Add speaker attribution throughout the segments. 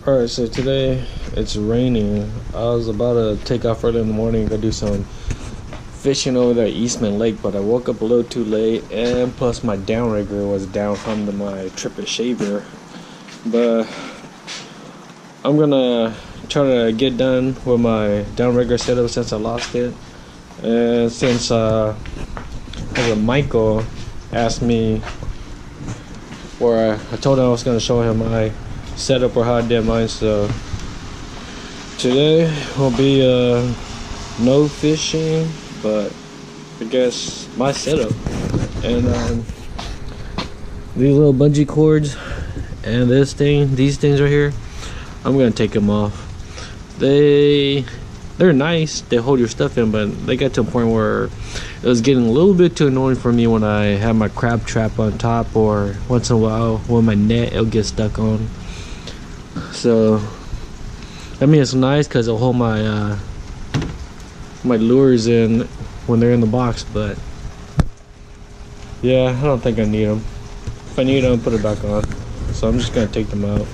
Speaker 1: Alright, so today it's raining. I was about to take off early in the morning, go do some fishing over there at Eastman Lake, but I woke up a little too late, and plus my downrigger was down from my triplet shaver. But I'm gonna try to get done with my downrigger setup since I lost it, and since Michael asked me, or I told him I was gonna show him my setup or how I did mine. So today will be no fishing, but I guess my setup. And these little bungee cords and these things right here, I'm gonna take them off. They're nice, they hold your stuff in, but they got to a point where it was getting a little bit too annoying for me when I have my crab trap on top, or once in a while when my net it'll get stuck on. So I mean, it's nice because it'll hold my my lures in when they're in the box, but yeah, I don't think I need them. If I need them, put it back on. So I'm just gonna take them out.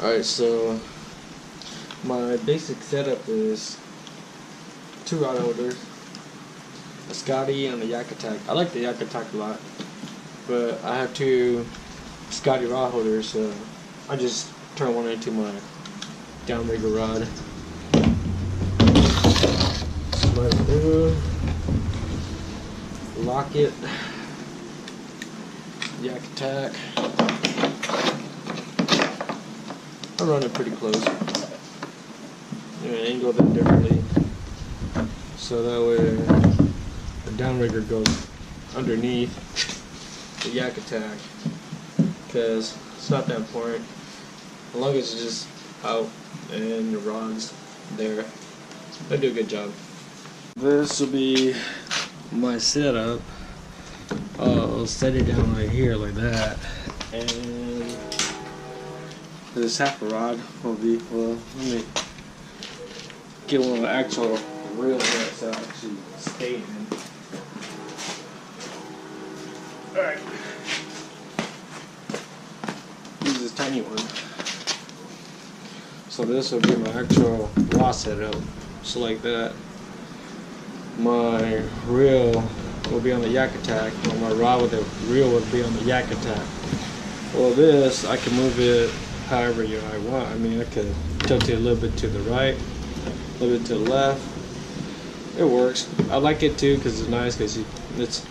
Speaker 1: Alright, so my basic setup is 2 rod holders, a Scotty and a Yak Attack. I like the Yak Attack a lot, but I have 2 Scotty rod holders, so I just turn one into my downrigger rod. Slide it through, lock it, Yak Attack. I run it pretty close. Angle them differently, so that way the downrigger goes underneath the Yak Attack, because it's not that important as long as it's just out and your rod's there. They do a good job. This will be my setup. I'll set it down right here like that, and this half a rod will be, well, let me get one of the actual real nets that actually stay in. Alright. Use this tiny one. So this will be my actual raw setup. So like that. My reel will be on the Yak Attack, or my rod with the reel will be on the Yak Attack. Well, this, I can move it however I want. I mean, I could tilt it a little bit to the right, a little bit to the left. It works. I like it too because it's nice, because it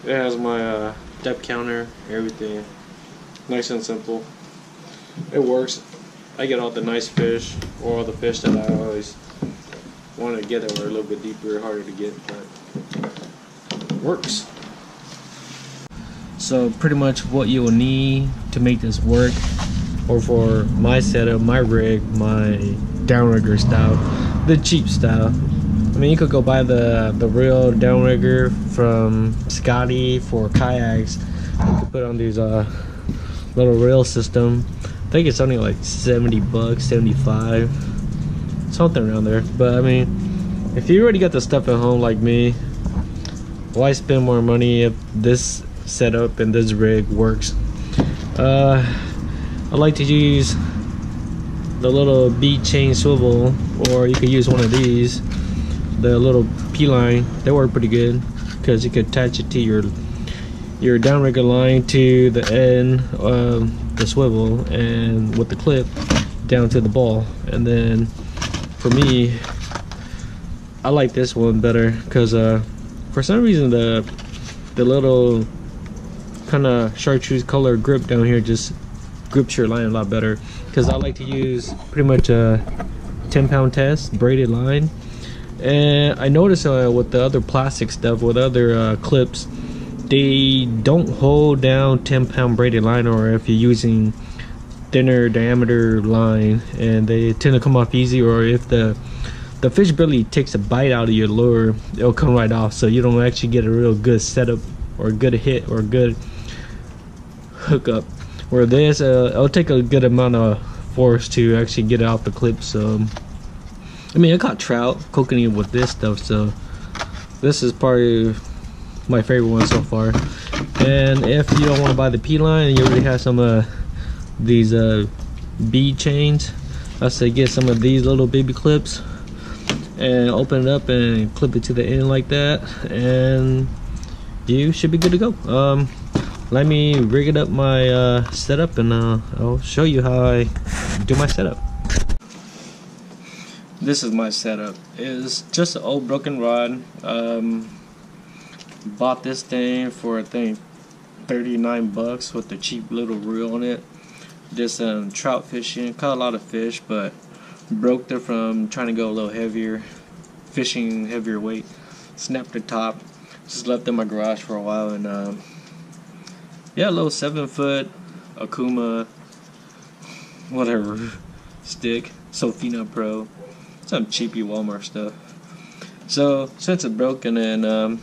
Speaker 1: has my depth counter, everything, nice and simple. It works. I get all the nice fish, or all the fish that I always wanted to get that were a little bit deeper, harder to get, but it works. So pretty much what you will need to make this work, or for my setup, my rig, my downrigger style, the cheap style. I mean, you could go buy the real downrigger from Scotty for kayaks. You could put on these little reel system. I think it's only like 70 bucks, 75, something around there. But I mean, if you already got the stuff at home like me, why spend more money if this setup and this rig works? I like to use the little bead chain swivel, or you could use one of these, the little P-line. They work pretty good because you could attach it to your downrigger line to the end of the swivel, and with the clip down to the ball. And then for me, I like this one better because for some reason the little kind of chartreuse color grip down here just grips your line a lot better, because I like to use pretty much a 10-pound test braided line. And I noticed with the other plastic stuff, with other clips, they don't hold down 10-pound braided line, or if you're using thinner diameter line, and they tend to come off easy, or if the fish barely takes a bite out of your lure, it'll come right off, so you don't actually get a real good setup or a good hit or a good hookup. Where this, it'll take a good amount of force to actually get it off the clip. So I mean, I caught trout coconut with this stuff, so this is probably my favorite one so far. And if you don't want to buy the P line and you already have some these bead chains. I say get some of these little baby clips and open it up and clip it to the end like that, and you should be good to go. Let me rig it up my setup, and I'll show you how I do my setup. This is my setup. It's just an old broken rod. Bought this thing for I think 39 bucks with the cheap little reel on it. Just trout fishing, caught a lot of fish, but broke it from trying to go a little heavier, fishing heavier weight. Snapped the top, just left it in my garage for a while, and yeah, a little 7-foot Akuma, whatever, stick, Sofina Pro, some cheapy Walmart stuff. So since it's broken, and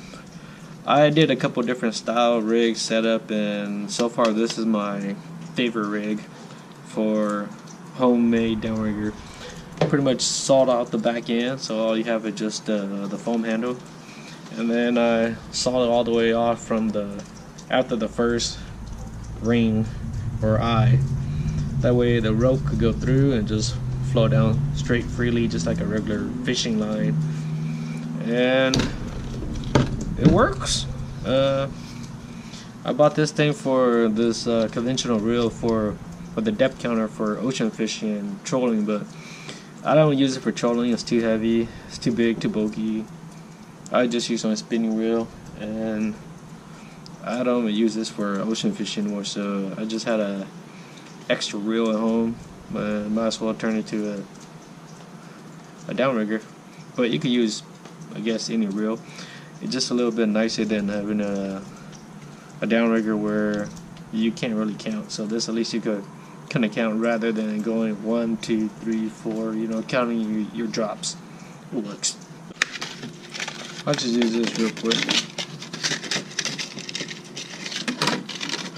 Speaker 1: I did a couple different style rigs setup, and so far this is my favorite rig for homemade downrigger. Pretty much sawed out the back end, so all you have is just the foam handle, and then I sawed it all the way off from after the first ring or eye. That way the rope could go through and just flow down straight freely, just like a regular fishing line, and it works. I bought this thing for this conventional reel for the depth counter for ocean fishing and trolling, but I don't use it for trolling. It's too heavy, it's too big, too bulky. I just use my spinning reel, and I don't use this for ocean fishing anymore, so I just had a extra reel at home. Might as well turn it to a downrigger. But you could use, I guess, any reel. It's just a little bit nicer than having a downrigger where you can't really count. So this, at least you could kind of count rather than going 1, 2, 3, 4. You know, counting your drops. It works. I'll just use this real quick.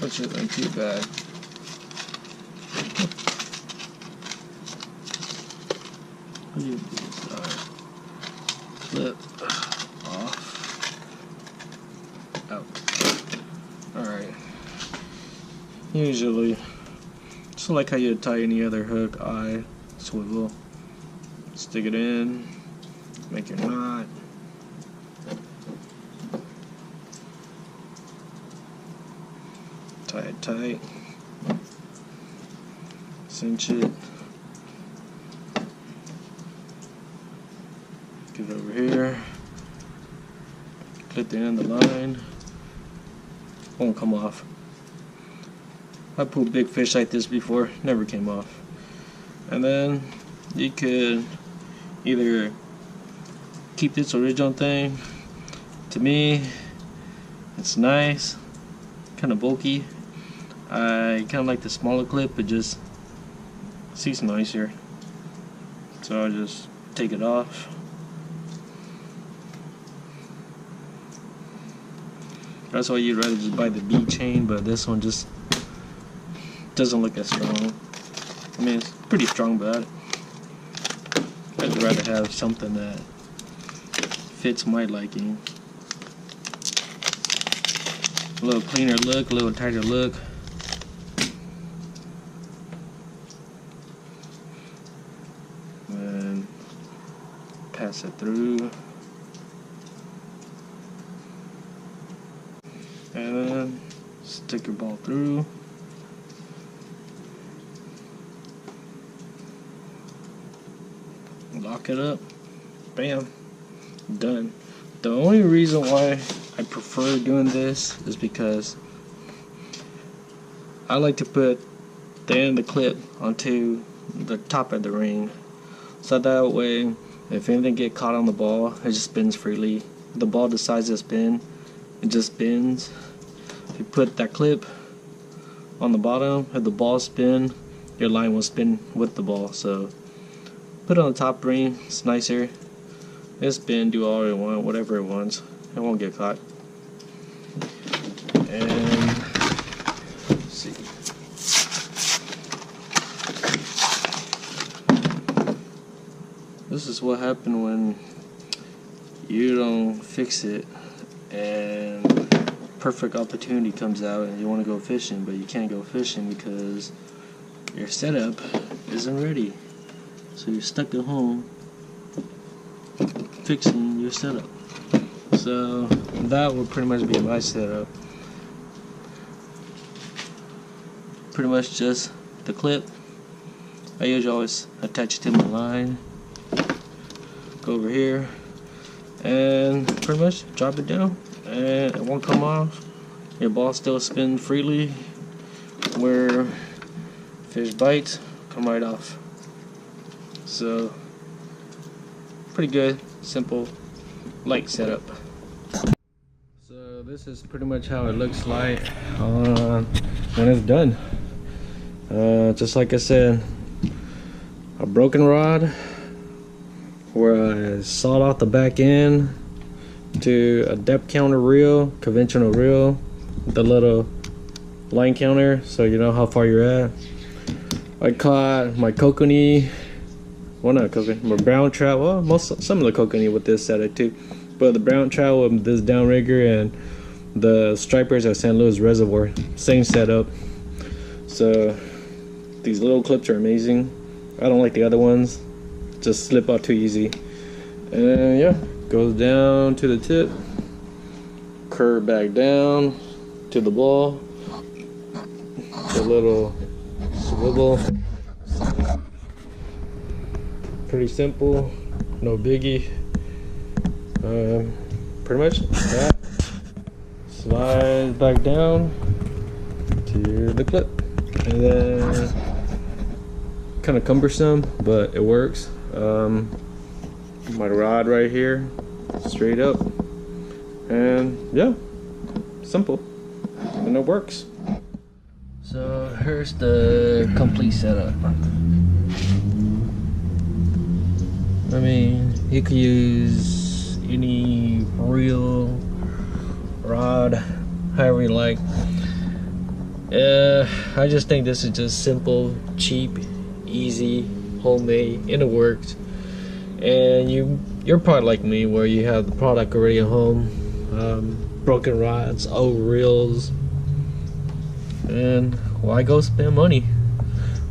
Speaker 1: Which isn't too bad. Flip off. Out. Alright. Usually, just like how you tie any other hook, eye, swivel. Stick it in, make your knot. Tie it tight. Cinch it. Get it over here. Clip the end of the line. Won't come off. I pulled big fish like this before, never came off. And then you could either keep this original thing. To me, it's nice, kind of bulky. I kind of like the smaller clip, it just seems nicer. So I'll just take it off. That's why you'd rather just buy the bead chain, but this one just doesn't look as strong. I mean, it's pretty strong, but I'd rather have something that fits my liking. A little cleaner look, a little tighter look. And pass it through. And then stick your ball through. Lock it up. Bam. Done. The only reason why I prefer doing this is because I like to put the end of the clip onto the top of the ring, so that way if anything get caught on the ball, it just spins freely. If the ball decides to spin, it just spins. If you put that clip on the bottom, if the ball spin, your line will spin with the ball. So put it on the top ring, it's nicer. It'll spin, do all it wants, whatever it wants. It won't get caught. And let's see. This is what happens when you don't fix it and perfect opportunity comes out and you want to go fishing, but you can't go fishing because your setup isn't ready. So you're stuck at home fixing your setup. So that would pretty much be my setup. Pretty much just the clip. I usually always attach it to my line. Go over here and pretty much drop it down, and it won't come off. Your ball still spin freely, where fish bites come right off. So pretty good, simple, light setup. So this is pretty much how it looks like when it's done. Just like I said, a broken rod where I sawed off the back end to a depth counter reel, conventional reel, with a little line counter so you know how far you're at. I caught my kokanee, well not kokanee, my brown trout, well some of the kokanee with this setup too, but the brown trout with this downrigger and the stripers at San Luis Reservoir, same setup. So these little clips are amazing. I don't like the other ones, just slip out too easy. And yeah, goes down to the tip, curve back down to the ball, a little swivel. Pretty simple, no biggie. Pretty much that. Slide back down to the clip, and then kind of cumbersome, but it works. My rod right here, straight up, and yeah, simple, and it works. So here's the complete setup. I mean, you could use any reel, rod, however you like. I just think this is just simple, cheap, easy, homemade, and it works. And you're probably like me, where you have the product already at home, broken rods, old reels, and why go spend money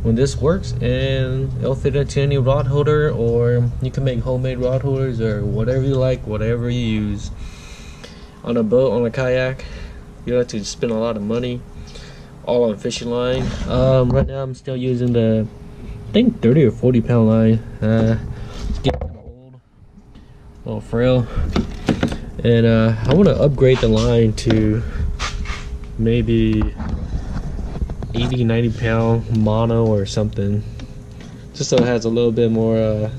Speaker 1: when this works and it'll fit into any rod holder, or you can make homemade rod holders or whatever you like, whatever you use. On a boat, on a kayak, you don't have to spend a lot of money, all on fishing line. Right now I'm still using the, I think 30 or 40 pound line. It's getting kind of old, a little frail, and I want to upgrade the line to maybe 80-90 pound mono or something, just so it has a little bit more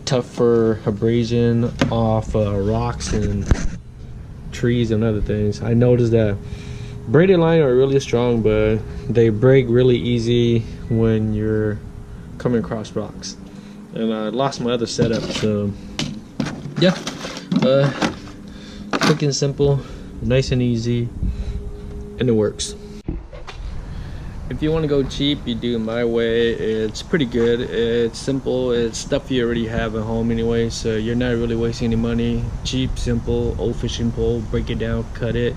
Speaker 1: tougher abrasion off rocks and trees and other things. I noticed that braided line are really strong, but they break really easy when you're coming across rocks. And I lost my other setup, so yeah, quick and simple, nice and easy, and it works. If you want to go cheap, you do it my way. It's pretty good. It's simple. It's stuff you already have at home anyway, so you're not really wasting any money. Cheap, simple, old fishing pole, break it down, cut it,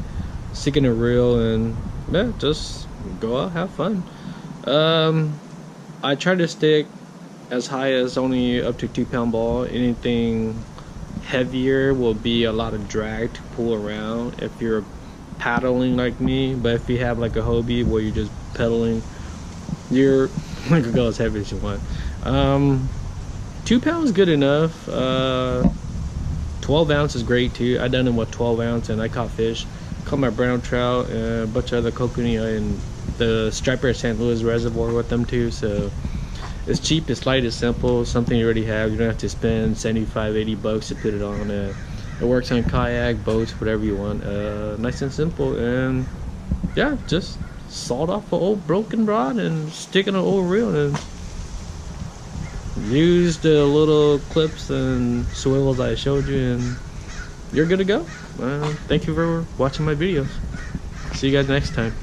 Speaker 1: stick in a reel, and yeah, just go out, have fun. I try to stick as high as only up to 2 pound ball. Anything heavier will be a lot of drag to pull around if you're paddling like me. But if you have like a Hobie where you're just pedaling, you're like, go as heavy as you want. 2 pounds good enough. 12 ounce is great too. I done it with 12 ounce and I caught fish. Caught my brown trout and a bunch of other kokanee and the striper at St. Louis Reservoir with them too. So it's cheap, it's light, it's simple, something you already have. You don't have to spend 75-80 bucks to put it on. It works on kayak, boats, whatever you want. Nice and simple, and yeah, just sawed off an old broken rod and stick in an old reel and use the little clips and swivels I showed you, and you're good to go. Thank you for watching my videos. See you guys next time.